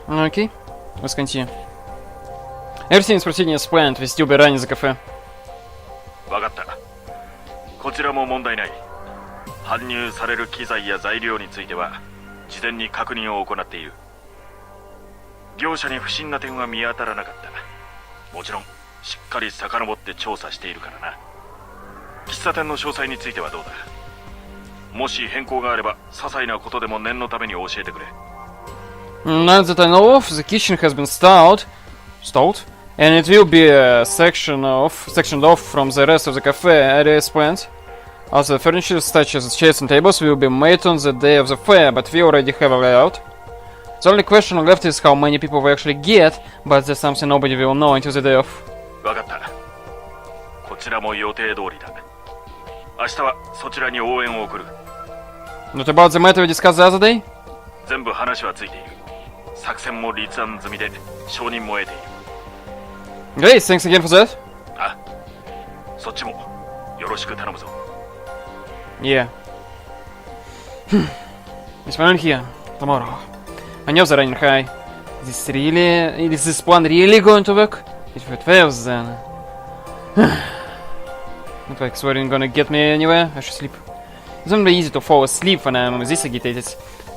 Окей, let's continue. Everything is proceeding as planned. We still be running the cafe. わかった。こちらも問題ない。搬入される機材や材料については事前に確認を行っている。業者に不審な点は見当たらなかった。もちろんしっかり遡って調査しているからな。喫茶店の詳細についてはどうだ。もし変更があれば些細なことでも念のために教えてくれ。Not that I know of, the kitchen has been stalled, and it will be sectioned off from the rest of the cafe area as planned. Also, the furniture such as chairs and tables will be made on the day of the fair, but we already have a layout. The only question left is how many people we actually get, but that's something nobody will know until the day of. わかった。こちらも予定通りだ。明日はそちらに応援を送る。What about the matter we discussed the other day? 全部話はついている。作戦も立案済みで承認も得ている。Great, thanks again for that. あ、そっちもよろしく頼むぞ。Yeah. It's fine here tomorrow. I know the running high. Is this plan really going to work? If it fails, then not like swearing gonna get me anywhere. I should sleep. It's not easy to fall asleep when I'm this agitated,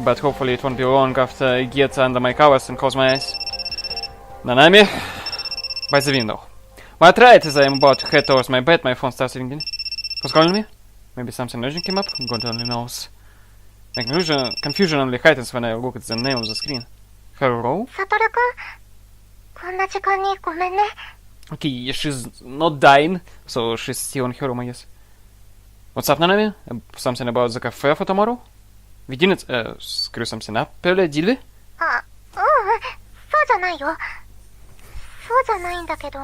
but hopefully it won't be long after I get under my covers and close my eyes. Nanami, by the window. But right as I am about to head towards my bed, my phone starts ringing. Who's calling me? Maybe something urgent came up? God only knows. My confusion only heightens when I look at the name on the screen. Hello? Okay, she's not dying, so she's still on her room, I guess. What's up, Nanami? Something about the cafe for tomorrow? We didn't screw something up earlier, did we? そうじゃないよ。そうじゃないんだけど、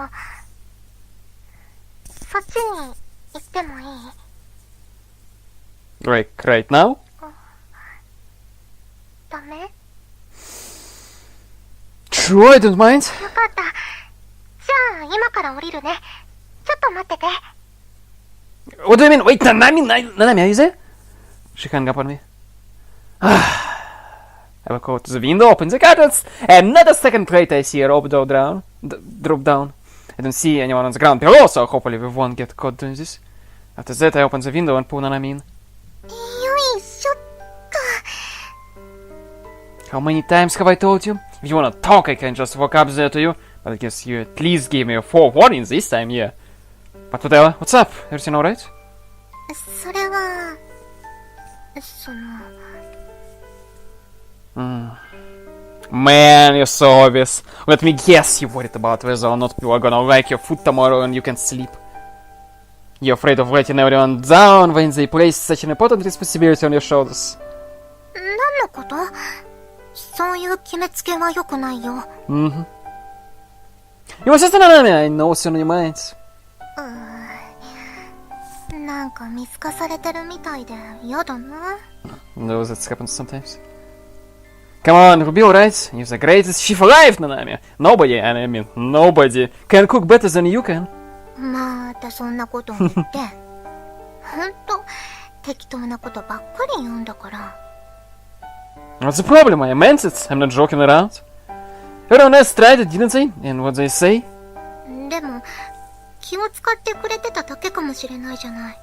そっちに行ってもいい？ Right now? ダメ？ Sure, I don't mind. よかった。じゃあ今から降りるね。ちょっと待ってて。What do you mean? Wait, Nanami, are you there? She hung up on me. I will go to the window, open the curtains, and not a second later I see a rope drop down. I don't see anyone on the ground below, so hopefully we won't get caught doing this. After that I open the window and pull Nanami in. よいしょっと。 How many times have I told you? If you wanna talk, I can just walk up there to you, but I guess you at least gave me a forewarning this time, yeah. But whatever, what's up? Everything alright? それは、その... Man, you're so obvious. Let me guess, you're worried about whether or not people are gonna like your food tomorrow and you can sleep. You're afraid of letting everyone down when they place such an important responsibility on your shoulders. 何のこと？そういう決めつけは良くないよ。Mm-hmm. You were just Nanami, I know what's on your mind. なんか見透かされてるみたいで嫌だな。No, that happens sometimes. Come on, it'll be alright. You're the greatest chef alive, Nanami. Nobody, and I mean nobody, can cook better than you can. またそんなこと言って。ほんと、適当なことばっかり言うんだから。What's the problem? I meant it. I'm not joking around. Everyone else tried it, didn't they? And what they say? でも、気を使ってくれてただけかもしれないじゃない。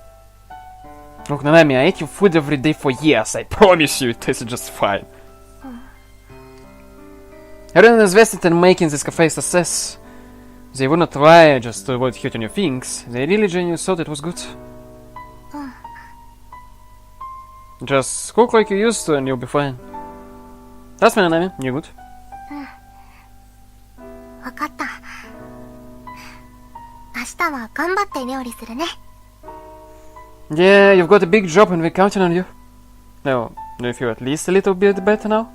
Look, Nanami, I ate your food every day for years. I promise you, it tasted just fine. Everyone is vested in making this cafe a success. They would not lie just to avoid hurting your things. They really genuinely thought it was good. Just cook like you used to and you'll be fine. Trust me, Nanami, you're good. わかった。明日は頑張って料理するね。Yeah, you've got a big job and we're counting on you. Now, do you feel at least a little bit better now?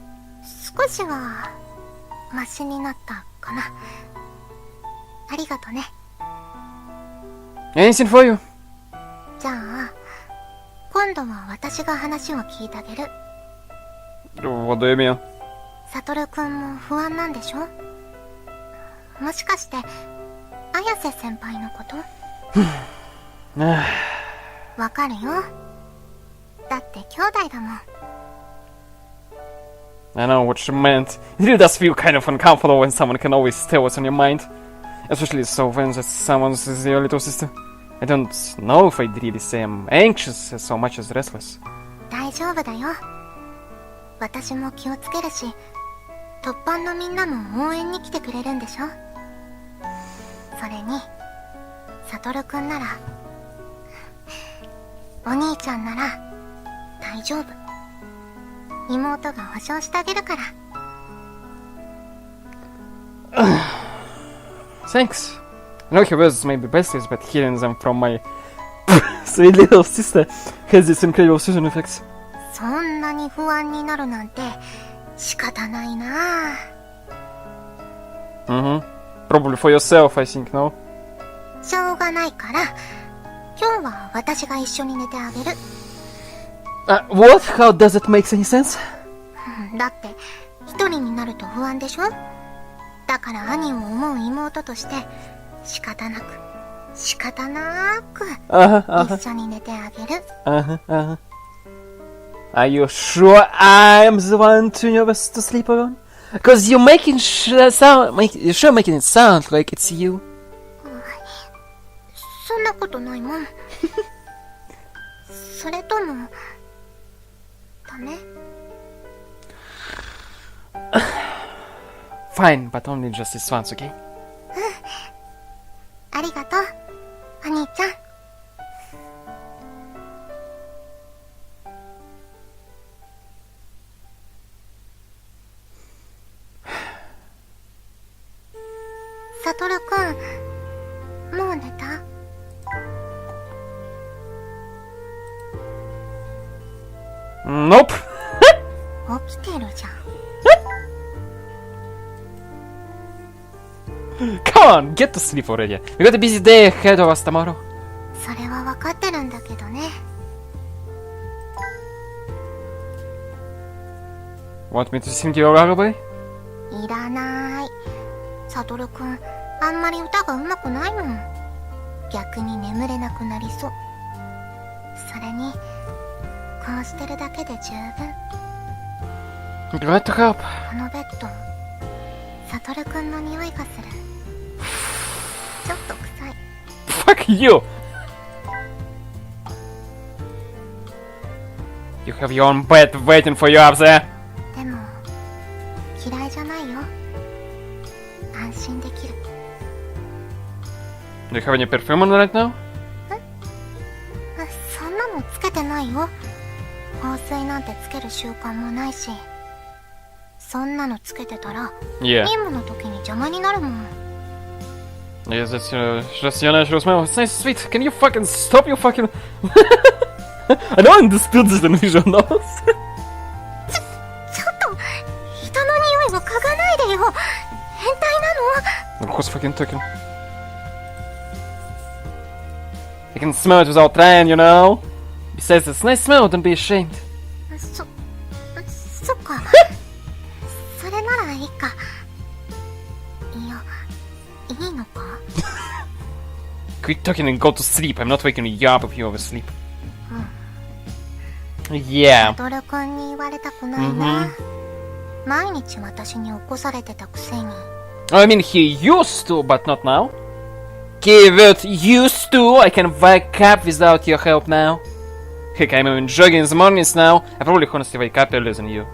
少しはマシになったかな。ありがとね。Anything for you. じゃあ、今度は私が話を聞いてあげる。What do you mean? サトルくんも不安なんでしょ？もしかして、綾瀬先輩のこと？わかるよ。だって兄弟だもん。I know what she meant. It really does feel kind of uncomfortable when someone can always tell what's on your mind. Especially so when that someone's your little sister. I don't know if I'd really say I'm anxious so much as restless. 大丈夫だよ。私も気をつけるし、突版のみんなも応援に来てくれるんでしょ。それに、サトルくんなら、お兄ちゃんなら大丈夫。妹が保証してあげるから。Thanks. I know her words may be besties, but hearing them from my sweet little sister has its incredible soothing effects. そんなに不安になるなんて仕方ないな。Probably for yourself, I think, no? しょうがないから、今日は私が一緒に寝てあげる。What? How does it make any sense? だって一人になると不安でしょ。だから兄を思う妹として仕方なく一緒に寝てあげる。Are you sure I'm the one too nervous to sleep alone? Cause you're making you're sure making it sound like it's you. そんなことないもん。それともダメ？ Fine, but only just this once, okay? ありがとう、お兄ちゃん。サトルくん、もう寝た？Nope. 起きてるじゃん。Come on, get to sleep already. We got a busy day ahead of us tomorrow. それは分かってるんだけどね。Want me to sing you a lullaby? いらない。サトルくん、あんまり歌が上手くないもん。逆に眠れなくなりそう。それに、こうしてるだけで十分。Glad to help. このベッド、サトルくんの匂いがする。ちょっと臭い。Fuck you! You have your own bed waiting for you up there. でも、嫌いじゃないよ。安心できる。Do you have any perfume on right now? そんなのつけてないよ。香水なんてつける習慣もないし。そんなのつけてたら、 Yeah. 任務の時に邪魔になるもん。Yes, that's just your natural smell. It's nice and sweet. Can you fucking stop your fucking... I don't understood this visual novels. ちょっと、人の匂いを嗅がないでよ。変態なの？ Of course fucking talking. I can smell it without trying, you know? Besides, it's nice smell, don't be ashamed. そっか。それならいいか。いや、いいのか？ Quit talking and go to sleep. I'm not waking you up if you're asleep. Yeah. サトルくんに言われたくないな。毎日私に起こされてたくせに。I mean, he used to, but not now. Keyword used to. I can wake up without your help now. Heck, I'm even jogging in the mornings now. I probably honestly wake up earlier than you.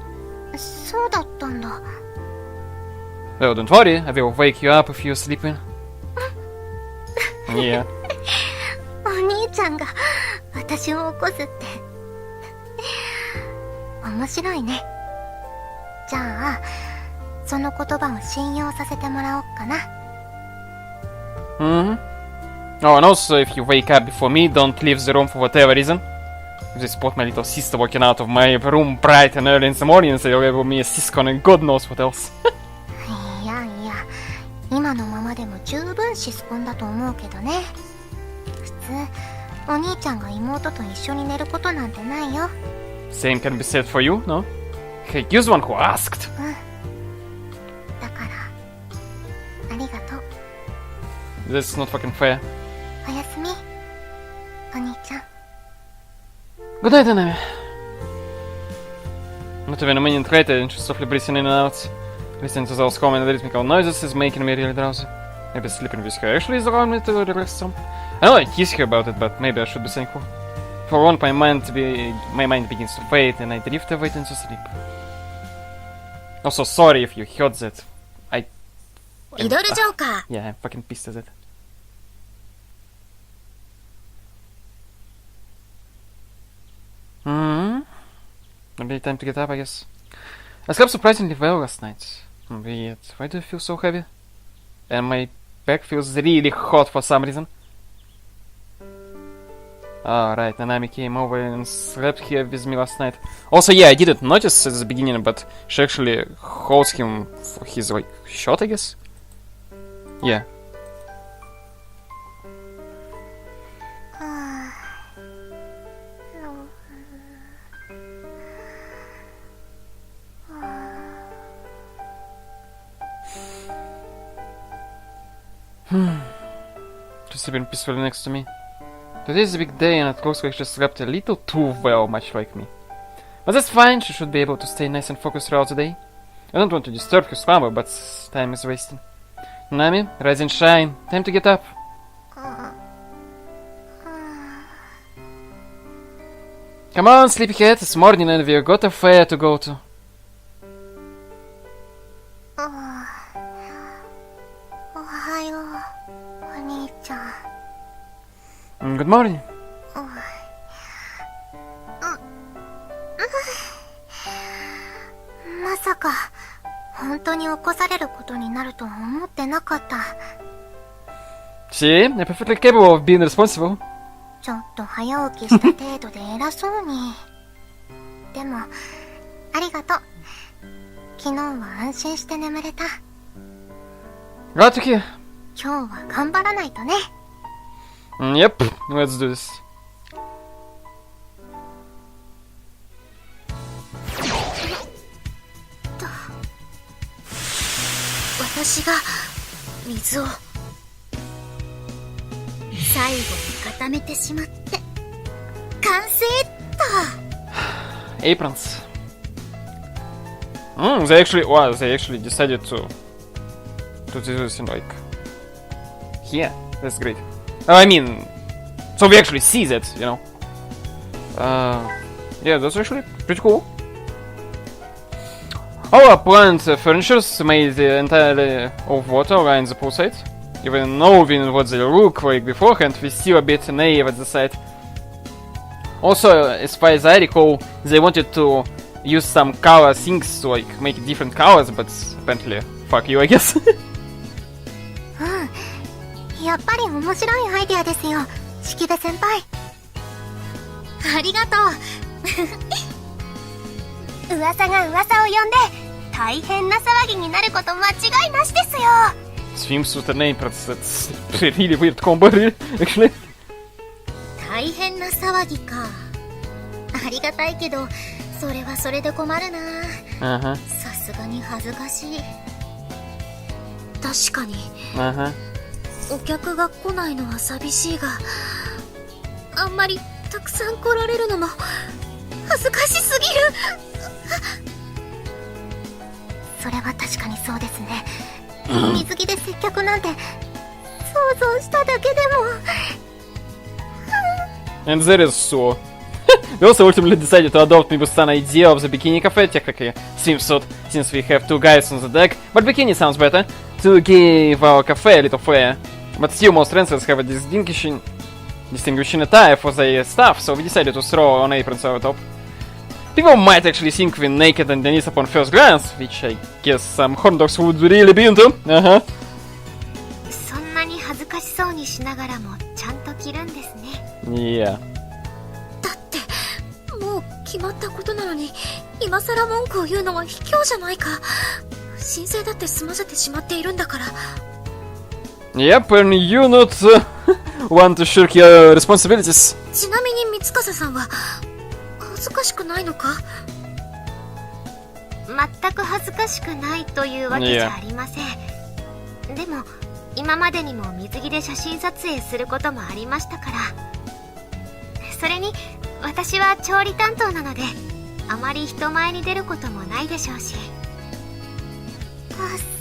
そうだったんだ。Oh, don't worry. I will wake you up if you're sleeping. Yeah. お兄ちゃんが私を起こすって。面白いね。じゃあ、その言葉を信用させてもらおうかな。Oh, and also, if you wake up before me, don't leave the room for whatever reason. If they spot my little sister walking out of my room bright and early in the morning, they'll label me a siscon and God knows what else. いや、今のままでも十分シスコンだと思うけどね。普通、お兄ちゃんが妹と一緒に寝ることなんてないよ。Same can be said for you, no? Hey, you're the one who asked. だから、ありがとう。That's not fucking fair. おやすみ、お兄ちゃん。Good night, Anami. Not even a minute later, and she's softly breathing in and out. Listening to those common rhythmical noises is making me really drowsy. Maybe sleeping with her actually is allowing me to relax some. I know I tease her about it, but maybe I should be thankful. For one, my mind begins to fade, and I drift away into sleep. Also, sorry if you heard that. Riddle Joker. Yeah, I'm fucking pissed at it. Maybe time to get up, I guess. I slept surprisingly well last night. Weird. Why do I feel so heavy? And my back feels really hot for some reason. Alright, Nanami came over and slept here with me last night. Also, yeah, I didn't notice at the beginning, but she actually holds him for his, like, shot, I guess? Yeah. Just sleeping peacefully next to me. Today is a big day and it looks like she slept a little too well, much like me. But that's fine, she should be able to stay nice and focused throughout the day. I don't want to disturb her slumber, but time is wasting. Nami, rise and shine, time to get up. Come on, sleepyhead, it's morning and we've got a fair to go to. Good morning. まさか本当に起こされることになるとは思ってなかった。 See, I'm perfectly capable of being responsible. ちょっと早起きした程度で偉そうに。でもありがとう。昨日は安心して眠れた。 Glad to hear. 今日は頑張らないとね。 Yep, let's do this. 私が水を最後に固めてしまって完成っと。 Aprons. They actually decided to do this in like here. That's great. I mean, so we actually see that, you know. Yeah, that's actually pretty cool. Our plant furnitures made entirely of water line the poolside. Even knowing what they look like beforehand, we still a bit naive at the sight. Also, as far as I recall, they wanted to use some color things to like make different colors, but apparently, fuck you, I guess. やっぱり面白いアイデアですよ、式部先輩。ありがとう。噂が噂を呼んで大変な騒ぎになること間違いなしですよ。 Swims with an aprons, that's a really weird combo, actually. 大変な騒ぎか。ありがたいけど、それはそれで困るな。さすがに恥ずかしい。確かに。お客が来ないのは寂しいが、あんまりたくさん来られるのも恥ずかしすぎる。それは確かにそうですね。水着で接客なんて想像しただけでも。And that is so. We also ultimately decided to adopt Mibu's idea of the bikini cafe, technically swimsuit, since we have two guys on the deck, but bikini sounds better, to give our cafe a little flair. But still, most renters have a distinguishing attire for their staff, so we decided to throw on aprons over top. People might actually think we're naked underneath upon first glance, which I guess some horn dogs would really be into. そんなに恥ずかしそうにしながらもちゃんと着るんですね。Yeah. だってもう決まったことなのに今さら文句を言うのは卑怯じゃないか。申請だって済ませてしまっているんだから。 Yep, and you not want to shirk your responsibilities. ちなみに三笠さんは恥ずかしくないのか？全く恥ずかしくないというわけじゃありません。でも今までにも水着で写真撮影することもありましたから。それに私は調理担当なのであまり人前に出ることもないでしょうし。あ、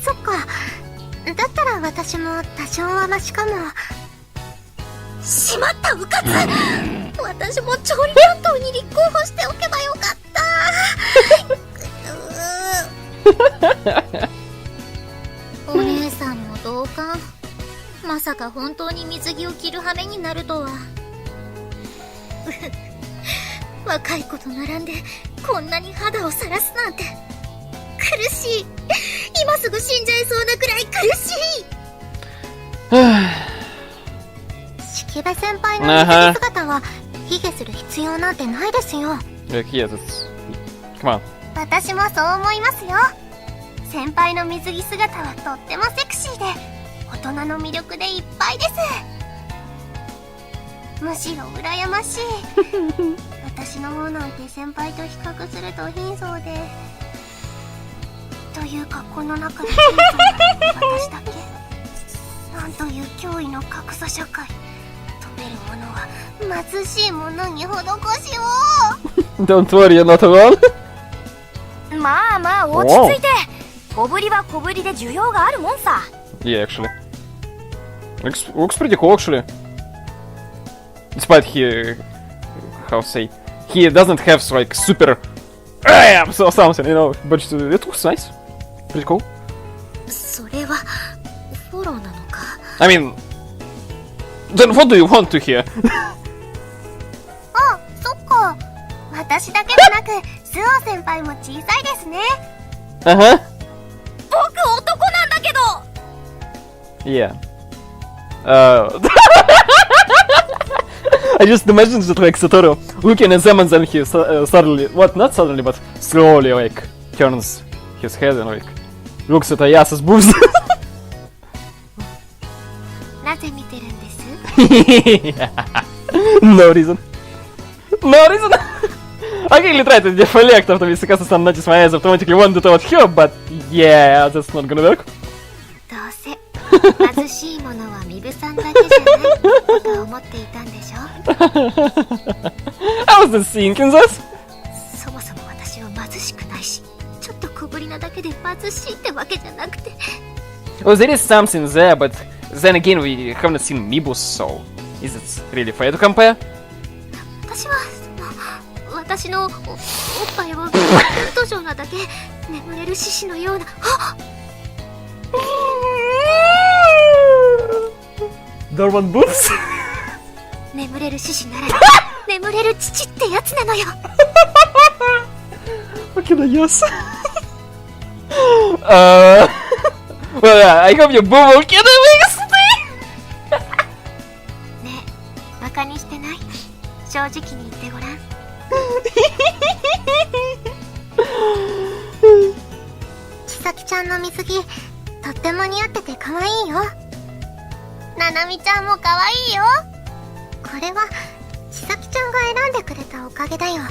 そっか。だったら私も多少はマシかも。しまった、うかつ。私も調理担当に立候補しておけばよかった。お姉さんも同感。まさか本当に水着を着る羽目になるとは。若い子と並んでこんなに肌をさらすなんて苦しい。今すぐ死んじゃいそうなくらい苦しい。式部先輩の水着姿は卑下する必要なんてないですよ。私もそう思いますよ。先輩の水着姿はとってもセクシーで大人の魅力でいっぱいです。むしろ羨ましい。私の方なんて先輩と比較すると貧相で、というかこの中で貧相な私だけ。なんという驚異の格差社会。食べるものは貧しいものに施しを。Don't worry, you're not alone. まあまあ落ち着いて。小ぶりは小ぶりで需要があるもんさ。Yeah, actually. Looks pretty cool, actually. Despite how to say, he doesn't have like super so something, you know, but it looks nice. Pretty cool. それはフォローなのか。I mean, then what do you want to hear? あ、そっか。私だけじゃなく、スオ先輩も小さいですね。Uh-huh. 僕男なんだけど。Yeah. I just imagined that like Satoru looking at them and then he suddenly, not suddenly, but slowly like turns his head and like looks at Ayase's boobs. なぜ見てるんです？ No reason. No reason. I really tried to deflect after Misaka's son noticed my eyes automatically wanted toward her, but yeah, that's not gonna work. どうせ貧しいものはミブさんだけじゃないと思っていたんでしょ。I wasn't thinking that. そもそも私は貧しくないし、ちょっと小ぶりなだけで貧しいってわけじゃなくて。Well, there is something there, but then again, we haven't seen Mibus, so is it really fair to compare? 私の おっぱいは途上なだけ眠れる獅子のような。Dormant boobs? 眠れる獅子なら眠れる父ってやつなのよ。What can I use? Well, I hope your boob will get away today. ねえ、バカにしてない？正直に言ってごらん。ちさきちゃんの水着とっても似合ってて可愛いよ。ななみちゃんも可愛いよ。これはちさきちゃんが選んでくれたおかげだよ。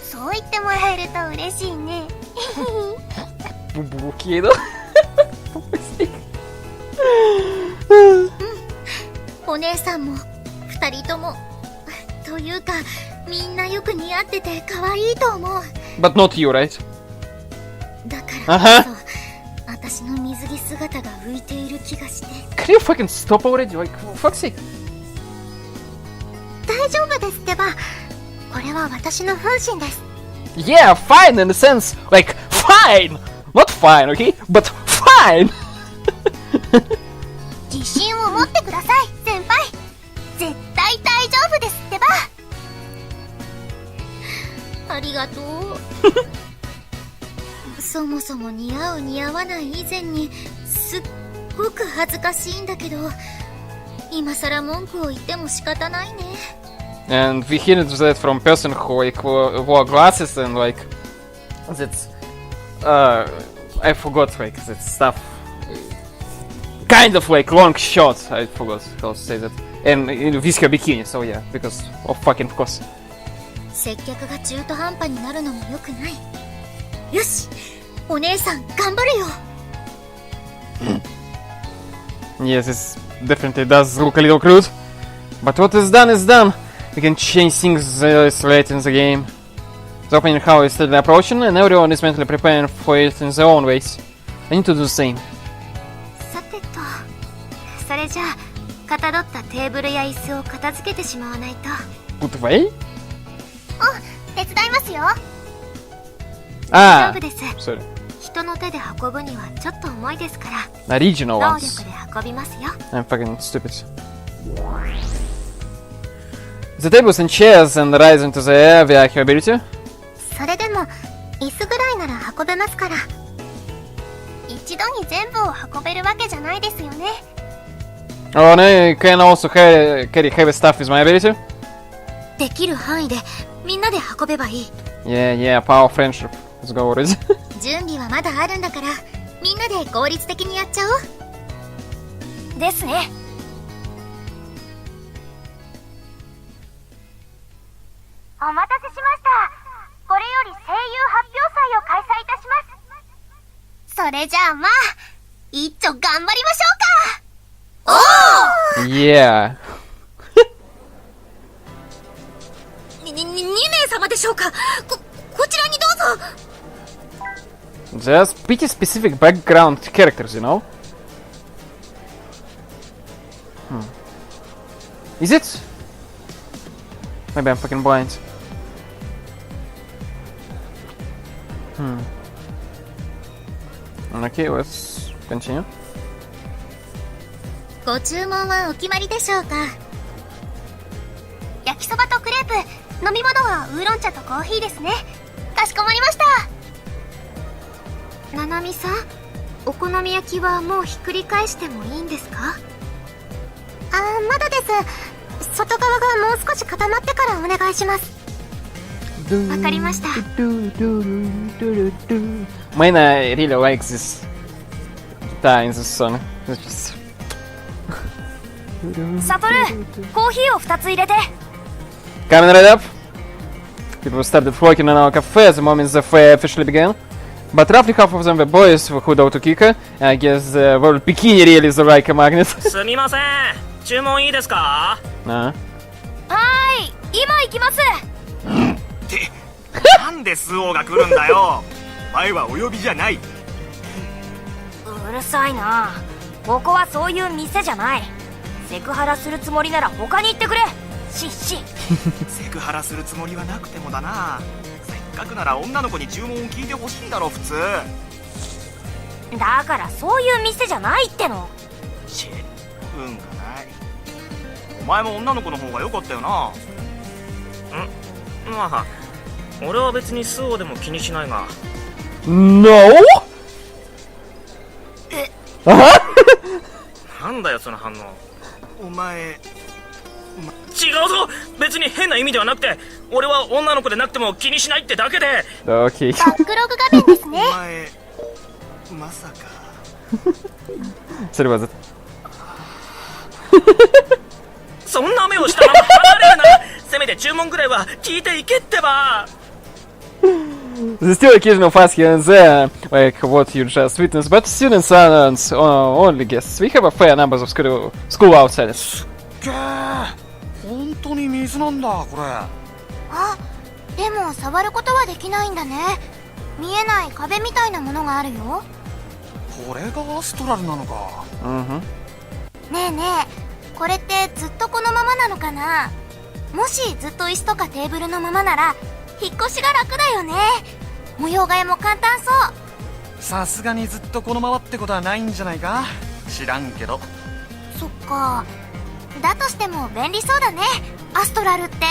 そう言ってもらえると嬉しいね。ブブ系だ。お姉さんも二人ともというかみんなよく似合ってて可愛いと思う。 But not you, right? だからこそ私の水着姿が浮いている気がして。 Can you fucking stop already? Like, for fuck's sake. 大丈夫ですってば。これは私の本心です。 Yeah, fine in the sense, like, fine! Not fine, okay? But fine! 自信を持ってください、先輩。絶対大丈夫ですってば。ありがとう。そもそも似合う似合わない以前にすっごく恥ずかしいんだけど、今さら文句を言っても仕方ないね。 And we hear that from person who like wore glasses and like that's I forgot like that stuff. Kind of like long shot. I forgot how to say that. And with her bikini, so yeah, because of fucking course. 接客が中途半端になるのも良くない。よし、お姉さん頑張るよ。Yes, it definitely does look a little crude. But what is done is done. We can change things late in the game. The opening hall is steadily approaching, and everyone is mentally preparing for it in their own ways. I need to do the same. さてと、それじゃあかたどったテーブルや椅子を片付けてしまわないと。 Good way? お、手伝いますよ。Ah! 大丈夫です。 Sorry. 人の手で運ぶにはちょっと重いですから。 Original 動 ones. 力で運びますよ。 I'm fucking stupid. The tables and chairs and rise into the air via her ability. それでも椅子ぐらいなら運べますから。一度に全部を運べるわけじゃないですよね。 Oh no, you can also carry heavy stuff with my ability. できる範囲でみんなで運べばいい。 Yeah, power of friendship. Let's go already. 準備はまだあるんだからみんなで効率的にやっちゃおう。ですね。お待たせしました。これより声優発表祭を開催いたします。それじゃあまあ一丁頑張りましょうか。おお。Yeah. 2名様でしょうか。こちらにどうぞ。Just pretty specific background characters, you know? Is it? Maybe I'm fucking blind. Okay, let's continue. ご注文はお決まりでしょうか。焼きそばとクレープ、飲み物はウーロン茶とコーヒーですね。かしこまりました。ななみさん、お好み焼きはもうひっくり返してもいいんですか？まだです。外側がもう少し固まってからお願いします。わかりました。 Man, I really like this guitar in this song. It's just... サトル、コーヒーを2つ入れて。 Coming right up. People started flocking in our cafe the moment the fair officially began. But roughly half of them were boys who know to kick. I guess the word bikini really is the right magnet. すみません、注文いいですか？Nah. 今行きます。ってなんでスオーが来るんだよ。前はお呼びじゃない。うるさいな。ここはそういう店じゃない。セクハラするつもりなら他に行ってくれ。セクハラするつもりはなくてもだな。せっかくなら女の子に注文を聞いてほしいだろ普通。だからそういう店じゃないっての。運がない。お前も女の子の方が良かったよな。まあ俺は別にスオでも気にしないが。 No? なんだよその反応。お前違うぞ。別に変な意味ではなくて、俺は女の子でなくても気にしないってだけで。Okay. バックログ画面ですね。お前まさか。それはずそんな目をしたまま離れるな。せめて注文ぐらいは聞いていけってば。 There's still occasional fuss here and there, like what you just witnessed, but students aren't only guests. We have a fair number of school outsiders. 本当に水なんだこれ。でも触ることはできないんだね。見えない壁みたいなものがあるよ。これがアストラルなのか。ねえねえ、これってずっとこのままなのかな。もしずっと椅子とかテーブルのままなら引っ越しが楽だよね。模様替えも簡単そう。さすがにずっとこのままってことはないんじゃないか。知らんけど。そっか。だとしても便利そうだね、アストラルって。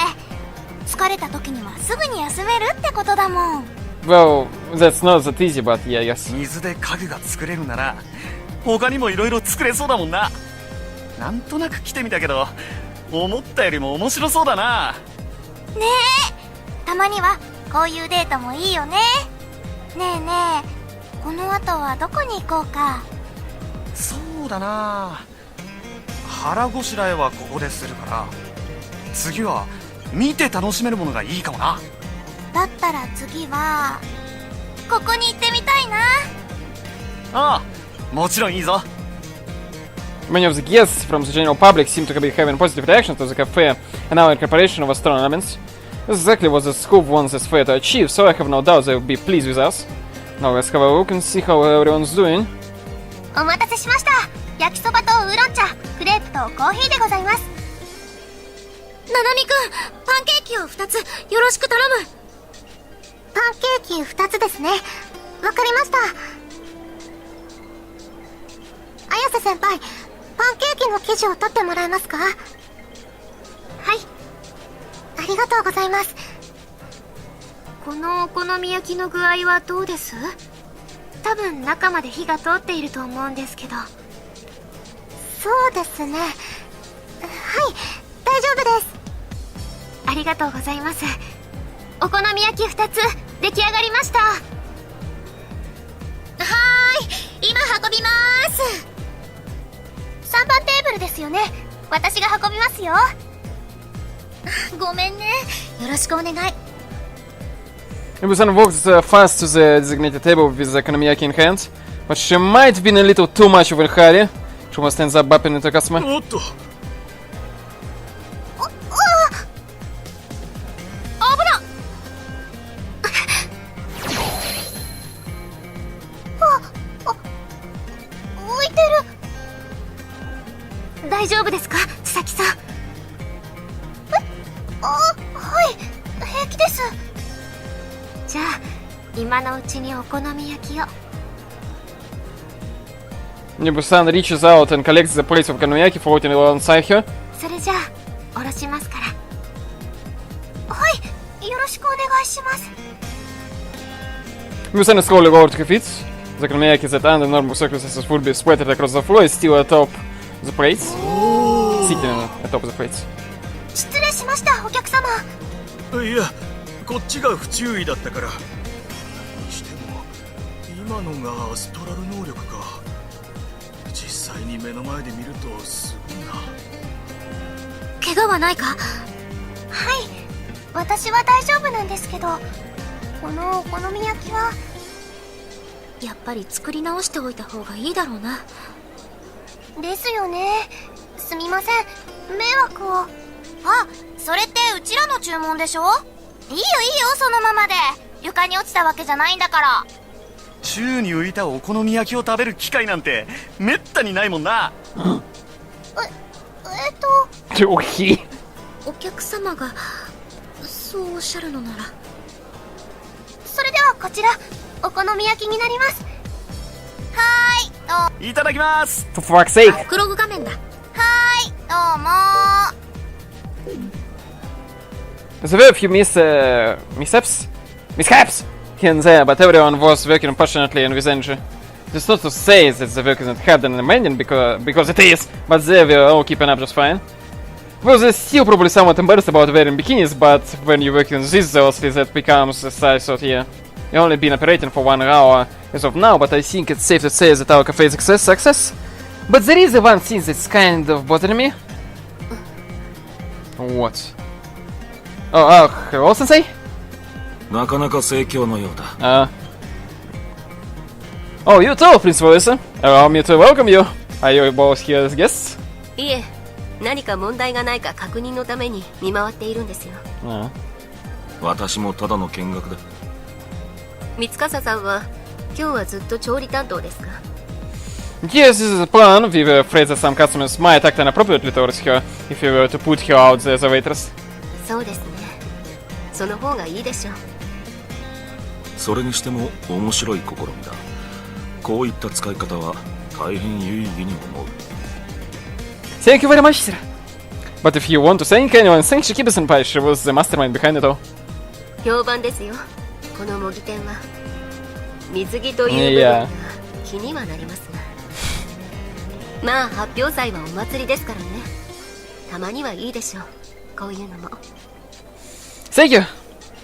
疲れた時にはすぐに休めるってことだもん。 Well, that's not that easy, but yeah, yes. 水で家具が作れるなら他にもいろいろ作れそうだもんな。なんとなく来てみたけど思ったよりも面白そうだな。ねえ、たまにはこういうデートもいいよね。ねえねえ、この後はどこに行こうか。そうだな、腹ごしらえはここでするから、次は見て楽しめるものがいいかもな。だったら次はここに行ってみたいな。ああ、もちろんいいぞ。 Many of the guests from the general public seem to be having positive reactions to the cafe and our incorporation of astronomy elements. This is exactly what the school wants this fair to achieve, so I have no doubt they will be pleased with us. Now let's have a look and see how everyone's doing. お待たせしました。焼きそばとウーロン茶、クレープとコーヒーでございます。ななみくん、パンケーキを2つよろしく頼む。パンケーキ2つですね。わかりました。綾瀬先輩、パンケーキの生地を取ってもらえますか？はい。ありがとうございます。このお好み焼きの具合はどうです？多分中まで火が通っていると思うんですけど。そうですね。はい、大丈夫です。ありがとうございます。お好み焼き2つ出来上がりました。はーい、今運びまーす。3番テーブルですよね。私が運びますよ。ごめんね。よろしくお願い。Ibusan walks fast to the designated table with the okonomiyaki in hand, but she might have been a little too much of a hurry. She almost ends up bumping into a customer. おっと、浮いてる。大丈夫ですか、千咲さん。はい、平気です。じゃあ今のうちにお好み焼きを。Ibusan reaches out and collects the plates of okonomiyaki floating alongside her. それじゃあおろしますから。はい、よろしくお願いします。Ibusan is slowly over to her feet. The okonomiyaki that under normal circumstances would be splattered across the floor is still atop the plates. Sitting atop the plates. 失礼しました、お客様。いや、こっちが不注意だったから。にしても今のがアストラル能力か。実際に目の前で見るとすごいな。怪我はないか？はい、私は大丈夫なんですけど、このお好み焼きはやっぱり作り直しておいた方がいいだろうな。ですよね。すみません、迷惑を。あ、それってうちらの注文でしょ？いいよいいよ、そのままで。床に落ちたわけじゃないんだから。宙に浮いたお好み焼きを食べる機会なんてめったにないもんな。Jochi. お客様がそうおっしゃるのなら。それではこちらお好み焼きになります。はーい、いただきます。 For fuck's sake. クログ画面だ。はーい、どうもー。 There were a few mishaps here and there, but everyone was working passionately and with energy. It's not to say that the work isn't hard and demanding, because it is, but they were all keeping up just fine. Well, they're still probably somewhat embarrassed about wearing bikinis, but when you work in this zealously, that becomes a side sort here. We've only been operating for 1 hour as of now, but I think it's safe to say that our cafe is a success. But there is one thing that's kind of bothering me. What? Oh, hello, Sensei? なかなか盛況のようだ。Oh, you too, Principal Lisa. Allow me to welcome you. Are you both here as guests? いえ、何か問題がないか確認のために見回っているんですよ。私もただの見学だ。三笠さんは今日はずっと調理担当ですか？ Yes, this is the plan. We were afraid that some customers might act inappropriately towards her if you were to put her out there as a waitress. そうですね。その方がいいでしょう。それにしても面白い試みだ。こういった使い方は大変有意義に思う。Thank you very much, sir. But if you want to thank anyone, thank Shikibu-senpai. She was the mastermind behind it all. 評判ですよ。この模擬店は水着という部分が気にはなりますが、まあ発表祭はお祭りですからね。たまにはいいでしょう。こういうのも。Thank you.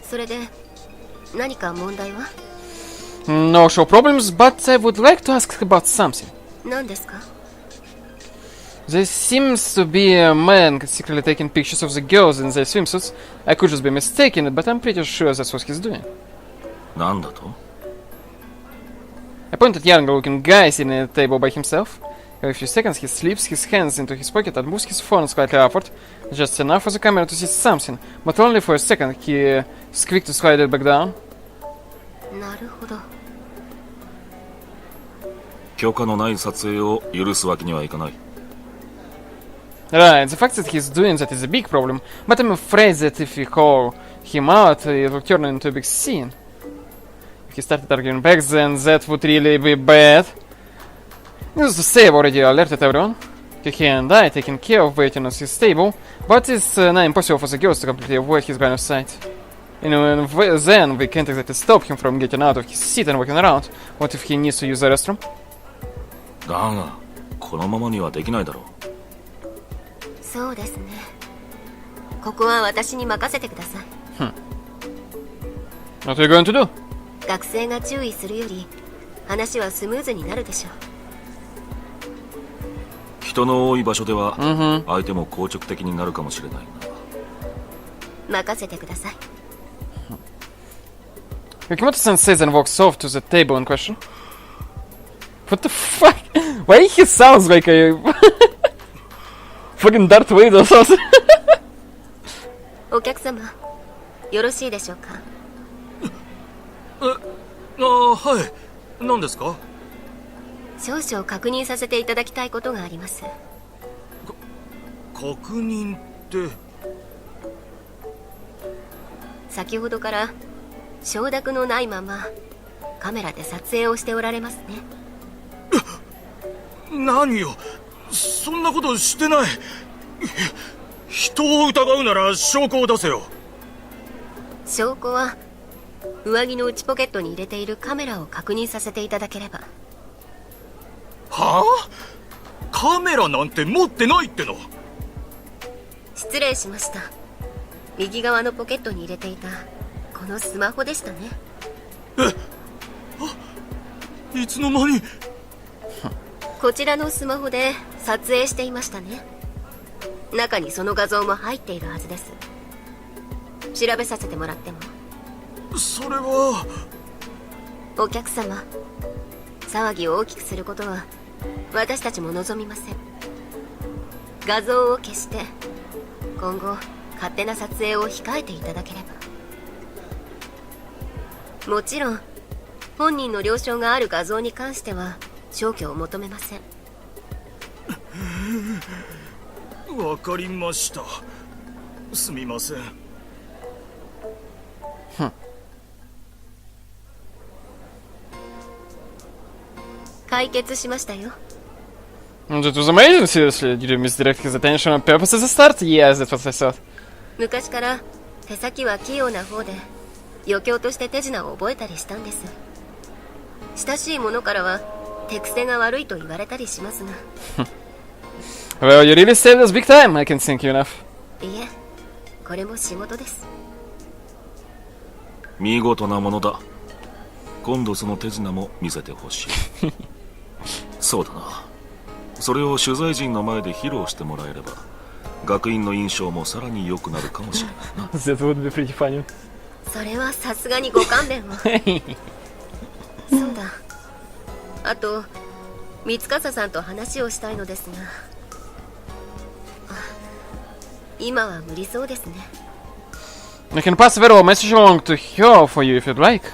それで何か問題は？ No show problems, but I would like to ask about something. 何ですか？ There seems to be a man secretly taking pictures of the girls in their swimsuits. I could just be mistaken, but I'm pretty sure that's what he's doing. なんだと？ I pointed at young-looking guy sitting at a table by himself. Every few seconds he slips his hands into his pocket and moves his phone slightly upward, just enough for the camera to see something, but only for a second. He is quick to slide it back down. なるほど。許可のない撮影を許すわけにはいかない。 Right, the fact that he's doing that is a big problem, but I'm afraid that if we call him out, it will turn into a big scene. If he started arguing back then, that would really be bad. Needless to say, I've already alerted everyone. Kiki and I taking care of waiting on his table, but it's now impossible for the girls to completely avoid his line of sight. You know, and then we can't exactly stop him from getting out of his seat and walking around. What if he needs to use the restroom? だが、このままにはできないだろう。そうですね。ここは私に任せてください。What are you going to do? 学生が注意するより話はスムーズになるでしょう。人の多い場所では、相手も硬直的になるかもしれないな。任せてください。Yukimoto-san says and walks off to the table in question. What the fuck? Why he sounds like a fucking Darth Vader or something? お客様、よろしいでしょうか。はい。何ですか？少々確認させていただきたいことがあります。確認って？先ほどから承諾のないままカメラで撮影をしておられますね。何よ、そんなことしてない。人を疑うなら証拠を出せよ。証拠は上着の内ポケットに入れているカメラを確認させていただければ。はあ？カメラなんて持ってないっての？失礼しました。右側のポケットに入れていたこのスマホでしたね。いつの間に？こちらのスマホで撮影していましたね。中にその画像も入っているはずです。調べさせてもらっても？それは。お客様、騒ぎを大きくすることは私たちも望みません。画像を消して今後勝手な撮影を控えていただければ。もちろん本人の了承がある画像に関しては消去を求めません。わかりました。すみません。解決しましたよ。That was amazing, seriously. Did you misdirect his attention on purpose at the start? Yes, that's what I thought. 昔から手先は器用な方で余興として手品を覚えたりしたんです。親しい者からは手癖が悪いと言われたりしますが。Well, you really saved us big time, I can thank you enough. いえ、これも仕事です。見事なものだ。今度その手品も見せてほしい。そうだな。それを取材陣の前で披露してもらえれば学院の印象もさらに良くなるかもしれないな。That would be pretty funny. それはさすがにご勘弁を。そうだ。あと三笠さんと話をしたいのですが、今は無理そうですね。I can pass the verbal message along to her for you if you'd like.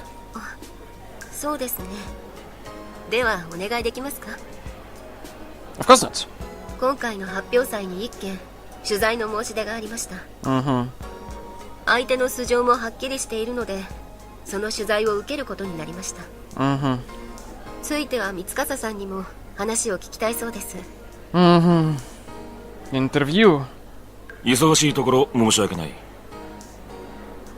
そうですね。ではお願いできますか？ Of course not. 今回の発表祭に1件取材の申し出がありました。相手の素性もはっきりしているのでその取材を受けることになりました。ついては三笠さんにも話を聞きたいそうです。Interview. 忙しいところ申し訳ない。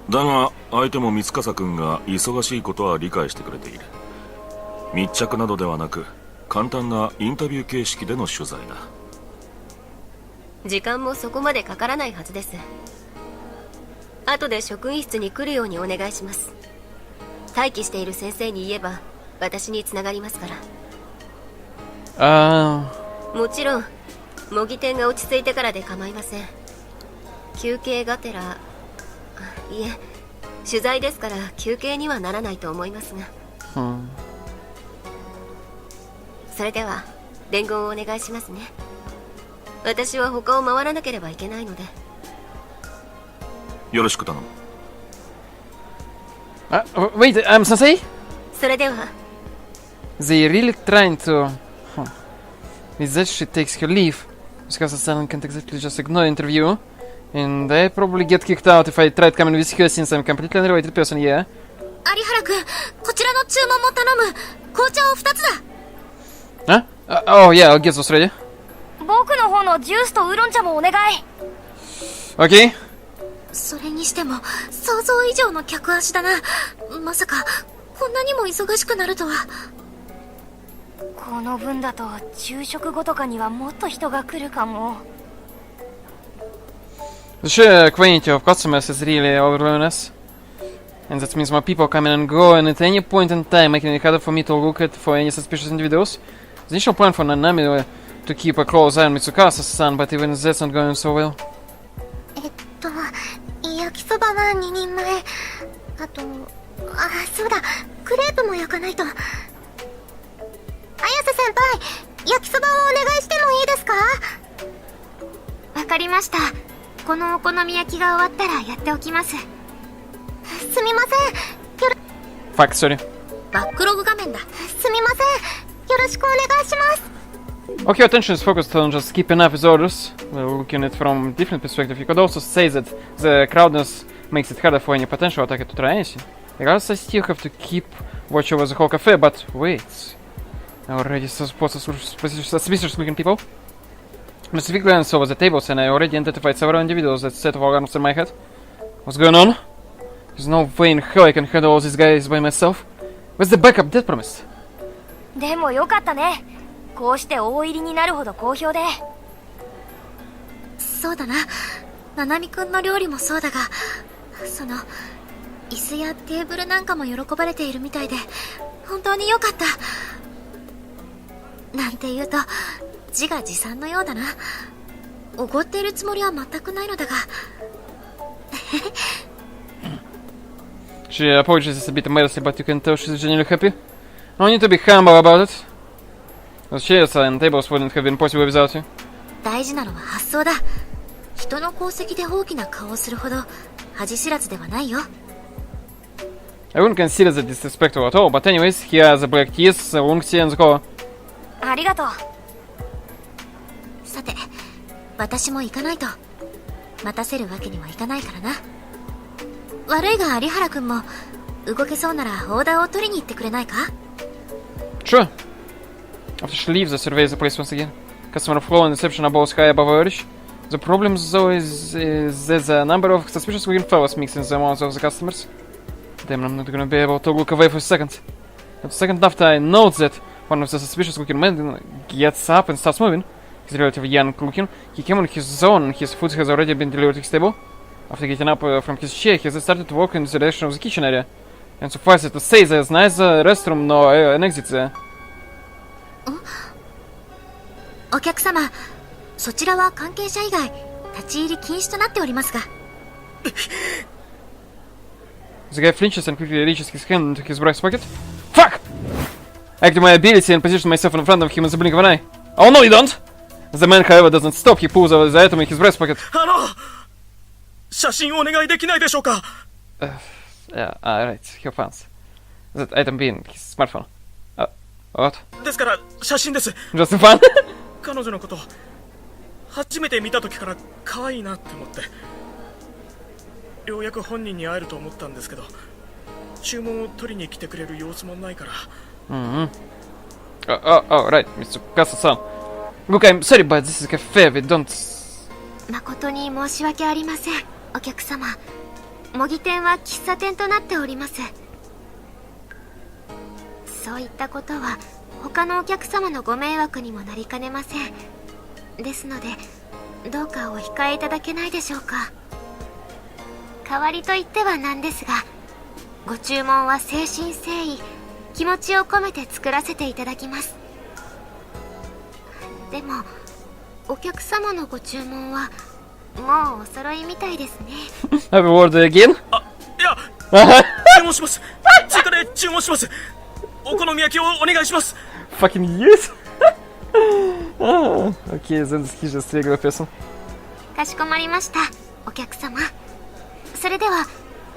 だが相手も三笠君が忙しいことは理解してくれている。密着などではなく簡単なインタビュー形式での取材だ。時間もそこまでかからないはずです。後で職員室に来るようにお願いします。待機している先生に言えば私につながりますから。もちろん模擬店が落ち着いてからで構いません。休憩がてら、いえ、取材ですから休憩にはならないと思いますが。それでは伝言をお願いしますね。私は他を回らなければいけないので。よろしく頼む。Wait, Sensei? それでは。 They really trying to... With that she takes her leave. Because Sensei can't exactly just ignore interview. And I probably get kicked out if I tried coming with her since I'm completely unrelated person, yeah? 有原君、こちらの注文も頼む。紅茶を2つだ。Oh yeah, I'll get those ready. 僕の方のジュースとウーロン茶もお願い。 Okay. それにしても想像以上の客足だな。まさかこんなにも忙しくなるとは。この分だと昼食後とかにはもっと人が来るかも。 The sheer quantity of customers is really overwhelming us. And that means more people come in and go, and at any point in time making it harder for me to look at for any suspicious individuals. The initial plan for Nanami was to keep a close eye on Mitsukasa-san, but even that's not going so well. 焼きそばは2人前。あと、そうだ、クレープも焼かないと。綾瀬先輩、焼きそばをお願いしてもいいですか？わかりました。このお好み焼きが終わったらやっておきます。すみません。Fuck, sorry. バックログ画面だ。すみません。よろしくお願いします。Okay, attention is focused on just keeping up with orders. Looking at it from a different perspective, you could also say that the crowdness makes it harder for any potential attacker to try anything. Regardless, I still have to keep watch over the whole cafe, but wait. I already saw spots of suspicious looking people. I just glance over the tables and I already identified several individuals that set of organs in my head. What's going on? There's no way in hell I can handle all these guys by myself. Where's the backup dad promised? でもよかったね。こうして大入りになるほど好評で。そうだな。ななみくんの料理もそうだが、その椅子やテーブルなんかも喜ばれているみたいで本当に良かった。なんて言うと自画自賛のようだな。おごっているつもりは全くないのだが。She apologizes a bit modestly, but you can tell she's genuinely happy. No need to be humble about it. Those chairs and tables wouldn't have been possible without you. 大事なのは発想だ。人の功績で大きな顔をするほど恥知らずではないよ。I wouldn't consider that disrespectful at all, but anyways, here are the black teas, the long tea and the cola. ありがとう。さて、私も行かないと。待たせるわけにはいかないからな。悪いが有原くんも動けそうならオーダーを取りに行ってくれないか？ Sure. After she leaves, I survey the place once again. Customer flow and reception are both high above average. The problem though is there's a number of suspicious looking fellows mixing the amounts of the customers. Damn, I'm not gonna be able to look away for a second. But the second after I note that one of the suspicious looking men gets up and starts moving. He's relatively young looking. He came on his own and his food has already been delivered to his table. After getting up from his chair, he started to walk in the direction of the kitchen area. And suffice it to say, there's neither restroom nor an exit there. お客様、そちらは関係者以外立ち入り禁止となっておりますが。The guy flinches and quickly reaches his hand into his breast pocket. Fuck! I activate my ability and position myself in front of him in the blink of an eye. Oh no, you don't! The man, however, doesn't stop. He pulls out the item in his breast pocket. 写真お願いできないでしょうか？ Yeah, right. Your fans. That item being his smartphone. What? ですから写真です。 Just fun? 彼女のこと初めて見た時から可愛いなって思って、ようやく本人に会えると思ったんですけど、注文を取りに来てくれる様子もないから。Right, Mr. Kasa-san. Look, I'm sorry, but this is a cafe. We don't. 誠に申し訳ありません、お客様。模擬店は喫茶店となっております。そういったことは他のお客様のご迷惑にもなりかねません。ですのでどうかお控えいただけないでしょうか。代わりと言ってはなんですが、ご注文は誠心誠意気持ちを込めて作らせていただきます。でもお客様のご注文はもうお揃いみたいですね。Have a word again? いや、注文します。追加で注文します。お好み焼きをお願いします。Fucking yes! Окей, then he's just a regular person. かしこまりました、お客様。それでは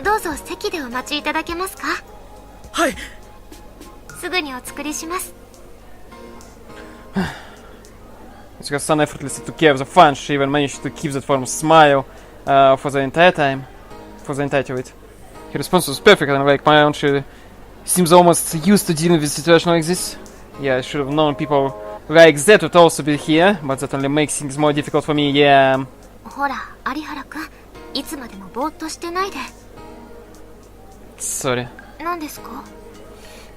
どうぞ席でお待ちいただけますか？はい。すぐにお作りします。Because Sun effortlessly took care of the fun, she even managed to keep that form of smile for the entire time. For the entirety of it. Her response was perfect, and like my own, she seems almost used to dealing with a situation like this. Yeah, I should have known people like that would also be here, but that only makes things more difficult for me, yeah. ほら、有原くん、いつまでもぼーっとしてないで。Sorry. 何ですか？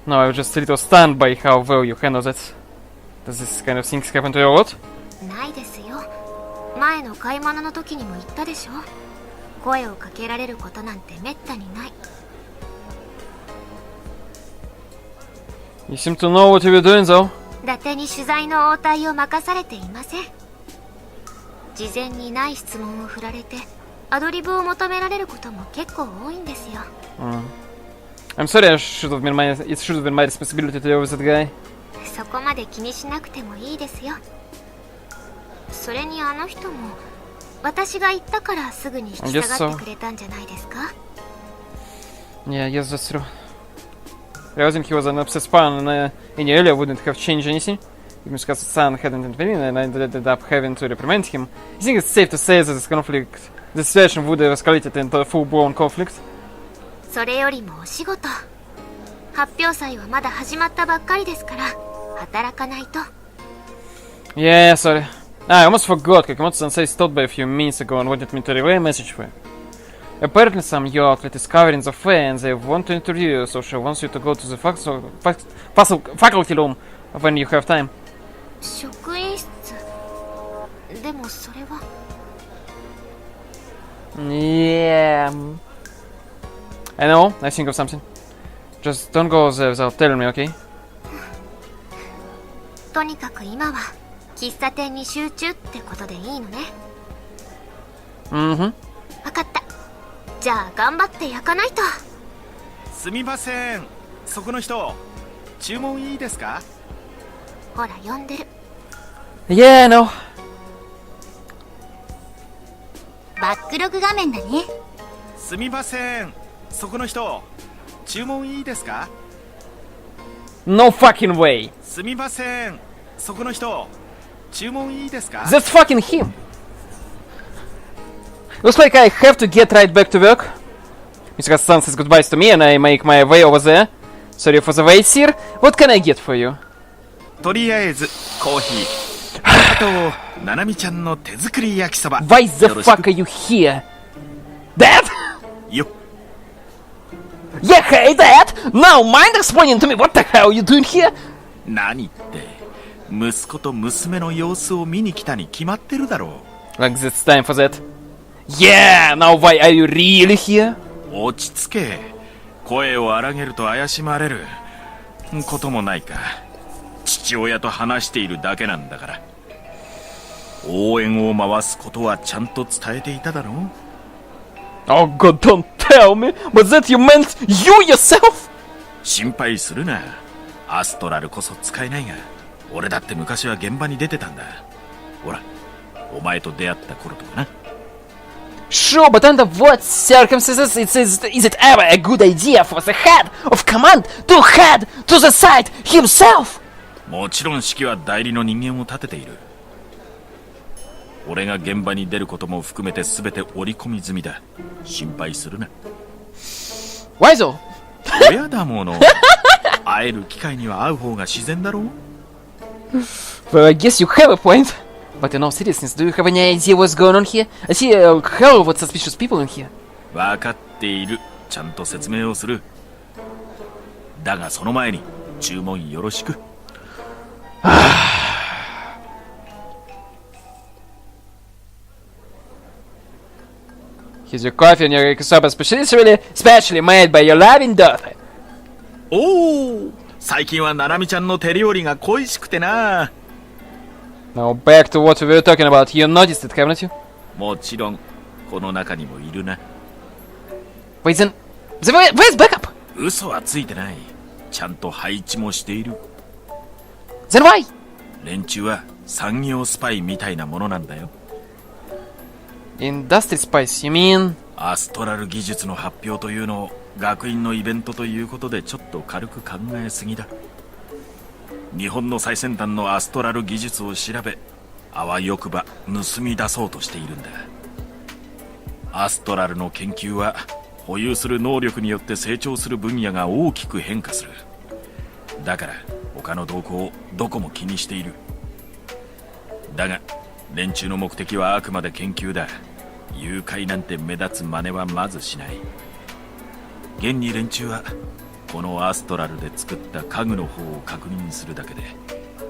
No, I was just a little stunned by how well you handled it. Does this kind of things happen to you a lot? ないですよ。前の買い物の時にも言ったでしょ。声をかけられることなんてめったにない。You seem to know what you were doing, though. 伊達に取材の応対を任されていません。事前にない質問を振られてアドリブを求められることも結構多いんですよ。I'm sorry, it should have been my responsibility to deal with that guy. そこまで気にしなくてもいいですよ。それにあの人も私が言ったからすぐに引き下がってくれたんじゃないですか？ Yeah, yes, that's true. Realizing he was an obsessed pawn any earlier wouldn't have changed anything. Even because Sun hadn't intervened and I ended up having to reprimand him. I think it's safe to say that this situation would have escalated into a full-blown conflict. それよりもお仕事。発表祭はまだ始まったばっかりですから、働かないと。Yeah, sorry. I almost forgot. Kakamoto-sensei stopped by a few minutes ago and wanted me to relay a message for you. Apparently some new outlet is covering the fair and they want to interview you, so she wants you to go to the faculty room when you have time. 職員室。でもそれは。Yeah. I know, I think of something. Just don't go there without telling me, okay? とにかく今は喫茶店に集中ってことでいいのね。分かった。じゃあ頑張って焼かないと。すみません、そこの人、注文いいですか？ほら呼んでる。Yeah, I know. バックログ画面だね。すみません、そこの人、注文いいですか？ No fucking way. すみません、そこの人、注文いいですか？ That's fucking him. Looks like I have to get right back to work. Mr. Sun says goodbyes to me and I make my way over there. Sorry for the wait, sir. What can I get for you? とりあえずコーヒー。あと、ななみちゃんの手作り焼きそば。 Why the fuck are you here? Dad? よっ。 Yeah, hey, Dad! Now mind explaining to me what the hell you doing here? 何って、息子と娘の様子を見に来たに決まってるだろう。 Like it's time for that. Yeah, now why are you really here? 落ち着け。声を荒げると怪しまれることもないか。父親と話しているだけなんだから。応援を回すことはちゃんと伝えていただろう。 Oh god, don't tell me! But that you meant you yourself? 心配するな。アストラルこそ使えないが、俺だって昔は現場に出てたんだ。ほら、お前と出会った頃とかな。 Sure, but under what circumstances is it ever a good idea for the head of command to head to the site himself? もちろん指揮は代理の人間を立てている。俺が現場に出ることも含めて全て織り込み済みだ。心配するな。Why so? 親だもの。会える機会には会う方が自然だろう。 Well, I guess you have a point. But in all seriousness, do you have any idea what's going on here? I see a hell of suspicious people in here. 分かっている。ちゃんと説明をする。だがその前に注文よろしく。Here's your coffee and your soba specially made by your loving daughter. おお、最近はななみちゃんの手料理が恋しくてな。Now back to what we were talking about. You noticed it, haven't you? もちろんこの中にもいるな。 Wait, then where's backup? 嘘はついてない。ちゃんと配置もしている。 Then why? 連中は産業スパイみたいなものなんだよ。 Industry spice, you mean? アストラル技術の発表というのを学院のイベントということでちょっと軽く考えすぎだ。日本の最先端のアストラル技術を調べ、あわよくば盗み出そうとしているんだ。アストラルの研究は保有する能力によって成長する分野が大きく変化する。だから他の動向をどこも気にしている。だが連中の目的はあくまで研究だ。誘拐なんて目立つ真似はまずしない。現に連中はこのアストラルで作った家具の方を確認するだけで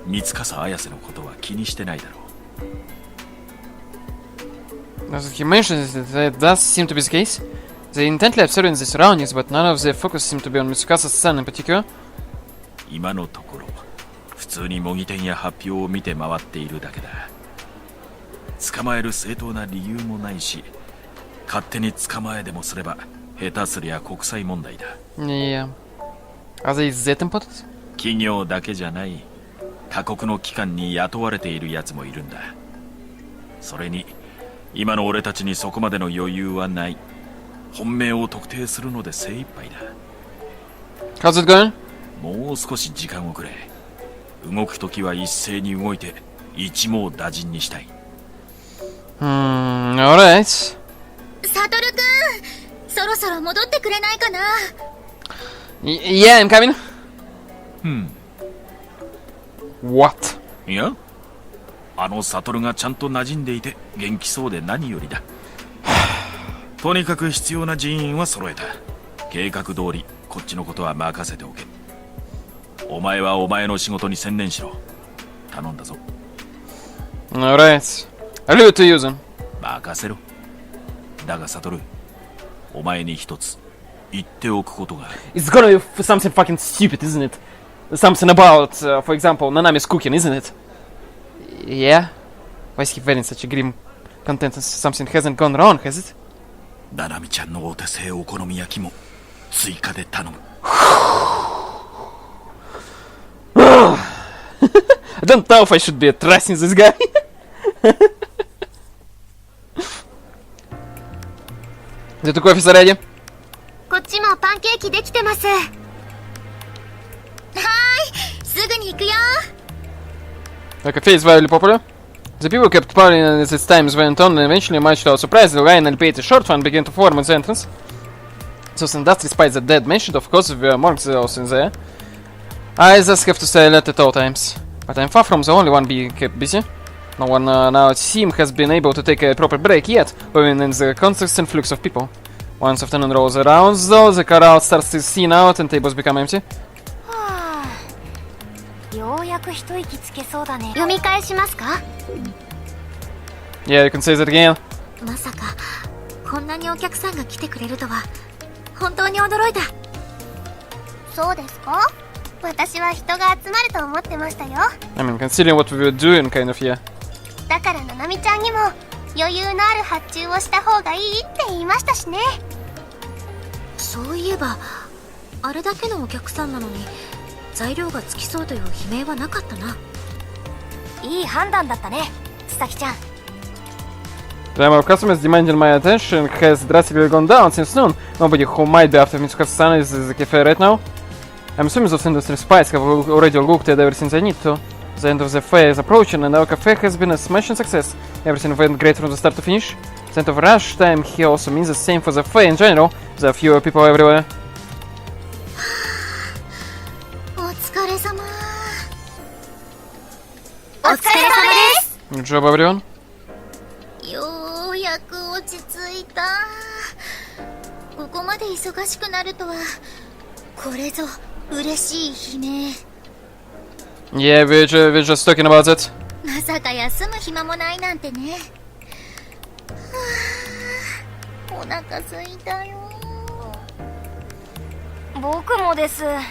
三笠綾瀬のことは気にしてないだろう。 As he mentions it does seem to be the case. They intently observing the surroundings, but none of their focus seemed to be on Mitsukasa's son in particular. 今のところ普通に模擬店や発表を見て回っているだけだ。捕まえる正当な理由もないし、勝手に捕まえでもすれば下手すりゃ国際問題だ。 Yeah. Are they that important? 企業だけじゃない他国の機関に雇われているやつもいるんだ。それに今の俺たちにそこまでの余裕はない。本命を特定するので精一杯だ。 How's it going? もう少し時間をくれ。動くときは一斉に動いて一網打尽にしたい。Alright. サトルくん、そろそろ戻ってくれないかな。Yeah, I'm coming. What? いや、あのサトルがちゃんと馴染んでいて元気そうで何よりだ。とにかく必要な人員は揃えた。計画通りこっちのことは任せておけ。お前はお前の仕事に専念しろ。頼んだぞ。 Alright. I'll leave it to you then. 任せろ。だがサトル、お前に一つ言っておくことがある。 It's gonna be something fucking stupid, isn't it? Something about, for example, Nanami's cooking, isn't it? Yeah? Why is he wearing such a grim content? Something hasn't gone wrong, has it? ナナミちゃんのお手製お好み焼きも追加で頼む。I don't know if I should be trusting this guy. Is the coffee ready? こっちもパンケーキできてます。はーい、すぐに行くよ。 The cafe is very popular. The people kept partying as its times went on, and eventually, much to our surprise, the line and paid a short one began to form at the entrance. Those industry spies that Dad mentioned, of course, were amongst those in there. I just have to stay alert at all times. But I'm far from the only one being kept busy. No one on our team has been able to take a proper break yet, even in the constant influx of people. Once afternoon rolls around, though, the crowd starts to thin out and tables become empty. ようやく一息つけそうだね。読み返しますか？ Yeah, you can say that again. まさかこんなにお客さんが来てくれるとは本当に驚いた。そうですか？私は人が集まると思ってましたよ。 I mean, considering what we were doing, kind of, yeah. だからナナミちゃんにも余裕のある発注をした方がいいって言いましたしね。そういえばあれだけのお客さんなのに材料がつきそうという悲鳴はなかったな。いい判断だったね、須崎ちゃん。 The number of customers demanding my attention has drastically gone down since noon. Nobody who might be after Mitsukasa-san is in the cafe right now. I'm assuming those industry spies have already looked at everything they need to. The end of the fair is approaching, and our cafe has been a smashing success. Everything went great from the start to finish. The end of rush time here also means the same for the fair in general. There are fewer people everywhere. お疲れ様。お疲れ様です。 Good job, everyone. ようやく落ち着いた。ここまで忙しくなるとは、これぞ嬉しい悲鳴。 Yeah, we're just talking about it. まさか休む暇もないなんてね。はあ、お腹すいたよ。僕もです。あ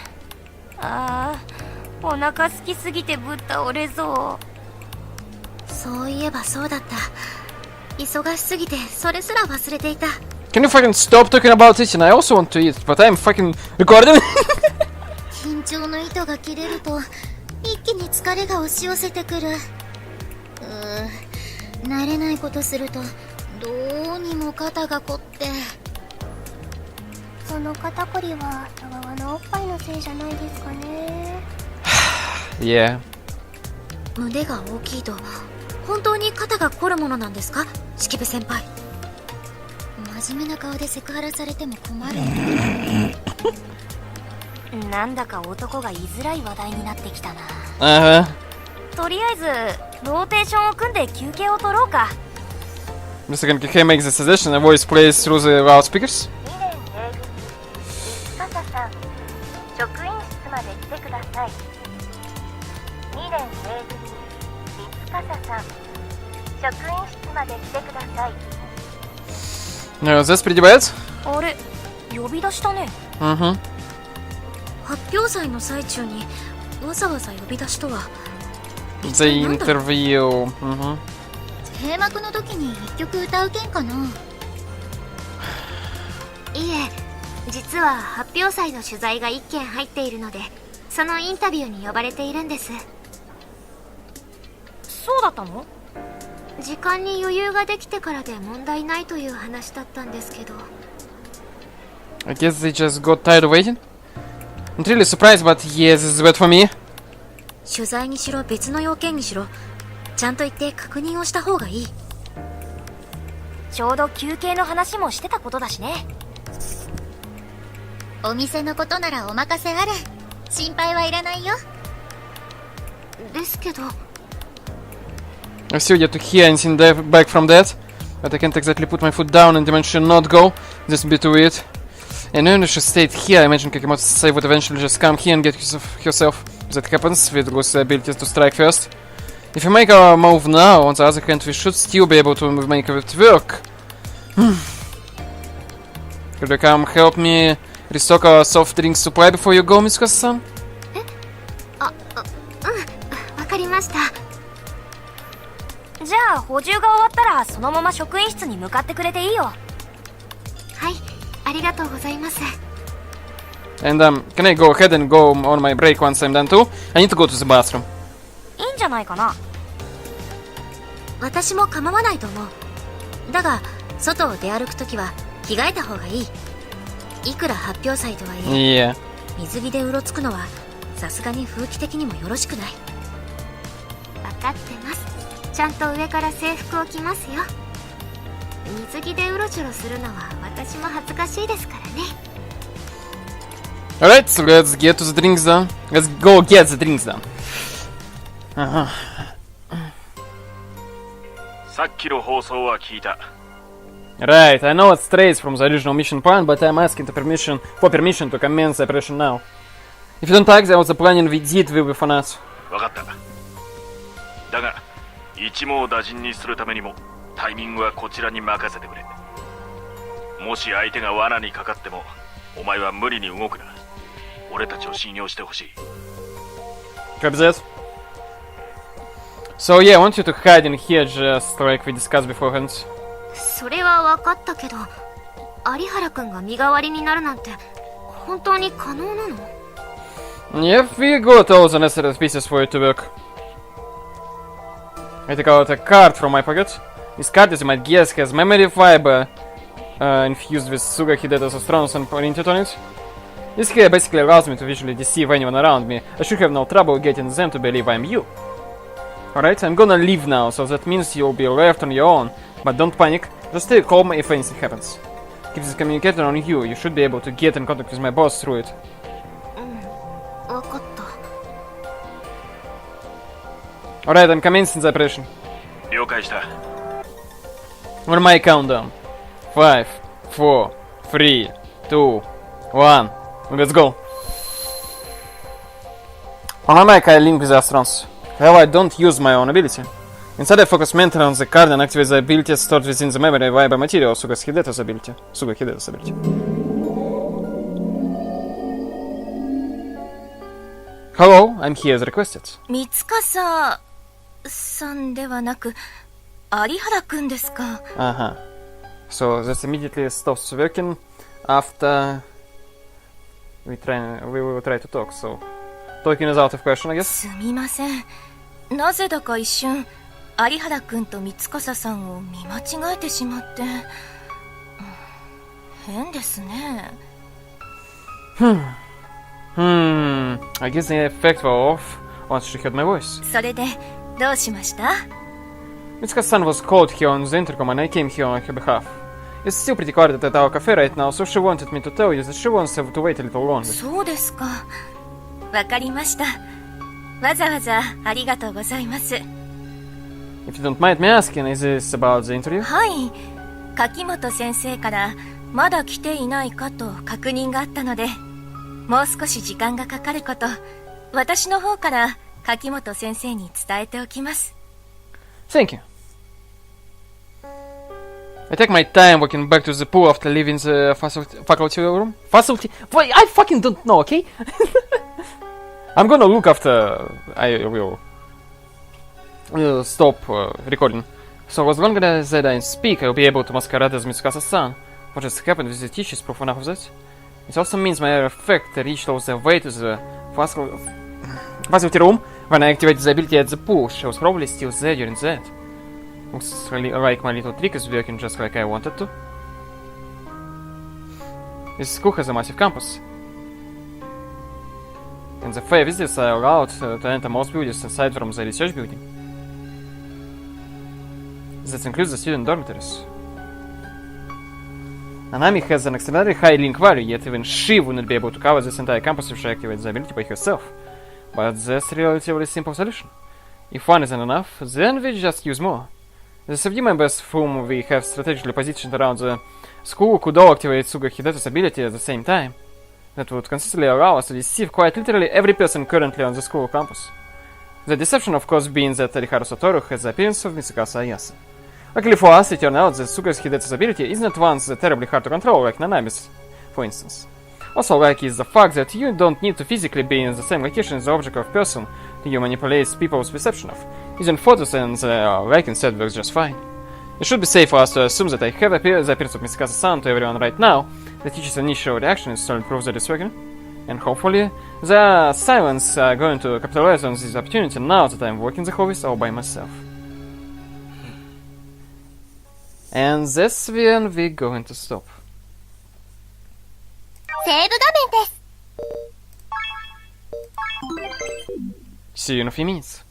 あ、お腹空きすぎてぶっ倒れそう。そういえばそうだった。忙しすぎてそれすら忘れていた。 Can you fucking stop talking about it? And I also want to eat, but I'm fucking recording. 緊張の糸が切れると一気に疲れが押し寄せてくる。慣れないことするとどうにも肩が凝って。その肩こりはたわわのおっぱいのせいじゃないですかね。Yeah. 胸が大きいと本当に肩が凝るものなんですか、式部先輩。真面目な顔でセクハラされても困る。なんだか男が言いづらい話題になってきたな。Uh huh. とりあえずローテーションを組んで休憩を取ろうか。Mr. He makes the suggestion. The voice plays through the loudspeakers. 2年 A 組三笠さん、職員室まで来てください。2年 A 組三笠さん、職員室まで来てください。No, that's pretty bad. あれ、呼び出したね。Mm-hmm. 発表祭の最中にわざわざ呼び出しとは。 The interview. Mm-hmm. 閉幕の時に一曲歌う件かな。いえ、実は発表祭の取材が1件入っているので、そのインタビューに呼ばれているんです。そうだったの？時間に余裕ができてからで問題ないという話だったんですけど。 I guess they just got tired of waiting. I'm really surprised, but yes, this is bad for me. 取材にしろ別の要件にしろ、ちゃんと言って確認をした方がいい。ちょうど休憩の話もしてたことだしね。お店のことならお任せあれ。心配はいらないよ。ですけど。 I still yet to hear anything back from that, but I can't exactly put my foot down and dimension not go. This bit to it. And even if she stayed here, I imagine Kakimoto-sai would eventually just come here and get herself. If that happens, with Go's abilities to strike first. If we make our move now, on the other hand, we should still be able to make it work. Could you come help me restock our soft drink supply before you go, Miss Kasa-san? わかりました。じゃあ補充が終わったらそのまま職員室に向かってくれていいよ。はい、ありがとうございます。 And can I go ahead and go on my break once I'm done too? I need to go to the bathroom. いいんじゃないかな。私も構わないと思う。だが外を出歩くときは着替えた方がいい。いくら発表祭とはいえ、 Yeah. 水着でうろつくのはさすがに風紀的にもよろしくない。分かってます。ちゃんと上から制服を着ますよ。水着でうろちょろするのは私も恥ずかしいですからね。 Alright, so let's get to the drinks done. Let's go get the drinks done. さっきの放送は聞いた。 Right, I know it strays from the original mission plan, but I'm asking for permission to commence the operation now. If you don't like that, the planning we did will be for us. 分かった。だが一網打尽にするためにもタイミングはこちらに任せてくれ。もし相手が罠にかかってもお前は無理に動くな。俺たちを信用してほしい。 Copy that. So yeah, I want you to hide in here just like we discussed beforehand. それは分かったけど、有原くんが身代わりになるなんて本当に可能なの？ Yep, we got all the necessary pieces for it to work. I take out a card from my pocket. This card, as you might guess, has memory fiber infused with Suga Hideda's astronomers and printed on it. This here basically allows me to visually deceive anyone around me. I should have no trouble getting them to believe I'm you. Alright, I'm gonna leave now, so that means you'll be left on your own. But don't panic, just stay calm if anything happens. Keep this communicator on you. You should be able to get in contact with my boss through it. 分かった。 Alright, I'm commencing the operation. 了解した。 On my countdown. 5, 4, 3, 2, 1. Let's go. On my mic I link with the astronauts. However, I don't use my own ability. Instead I focus mentally on the card and activate the ability stored within the memory fiber material Suga Hideda's ability. Hello, I'm here as requested. 三笠さんではなく有原くんですか。Uh-huh. So this immediately stops working after we will try to talk, so talking is out of question, I guess. すみません。なぜだか一瞬有原くんと三司さんを見間違えてしまって、変ですね。I guess the effect wore off once she heard my voice. それでどうしました？ Mitsuka-san was called here on the intercom and I came here on her behalf. It's still pretty quiet at our cafe right now, so she wanted me to tell you that she wants to wait a little longer. そうですか。わかりました。わざわざありがとうございます。If you don't mind me asking, is this about the interview? はい。柿本先生からまだ来ていないかと確認があったので、もう少し時間がかかること、私の方から柿本先生に伝えておきます。Thank you. I take my time walking back to the pool after leaving the faculty room. Faculty? Wait, I fucking don't know, okay? I'm gonna look after I will stop recording. So as long as I don't speak, I'll be able to masquerade as Mitsukasa-san. What just happened with the teacher is proof enough of that. It also means my effect reached all the way to the facility room when I activated the ability at the pool. She was probably still there during that. Looks really like my little trick is working just like I wanted to. This school has a massive campus. And the fair visitors are allowed to enter most buildings aside from the research building. That includes the student dormitories. Nanami has an extraordinarily high link value, yet even she wouldn't be able to cover this entire campus if she activates the ability by herself. But that's a relatively simple solution. If one isn't enough, then we just use more. The sub members whom we have strategically positioned around the school could all activate Suga Hideto's ability at the same time. That would consistently allow us to deceive quite literally every person currently on the school campus. The deception, of course, being that Riharu Satoru has the appearance of Mitsukasa Ayase. Luckily for us, it turned out that Suga Hideto's ability is not once terribly hard to control, like Nanami's, for instance. Also, like is the fact that you don't need to physically be in the same location as the object of person you manipulate people's perception of. Using photos and like instead works just fine. It should be safe for us to assume that I have the appearance of Mitsukasa-san to everyone right now. The teacher's initial reaction is to prove that it's working. And hopefully, the silence are going to capitalize on this opportunity now that I'm working the office all by myself. And that's when we're going to stop. セーブ画面です。 See you in a few minutes.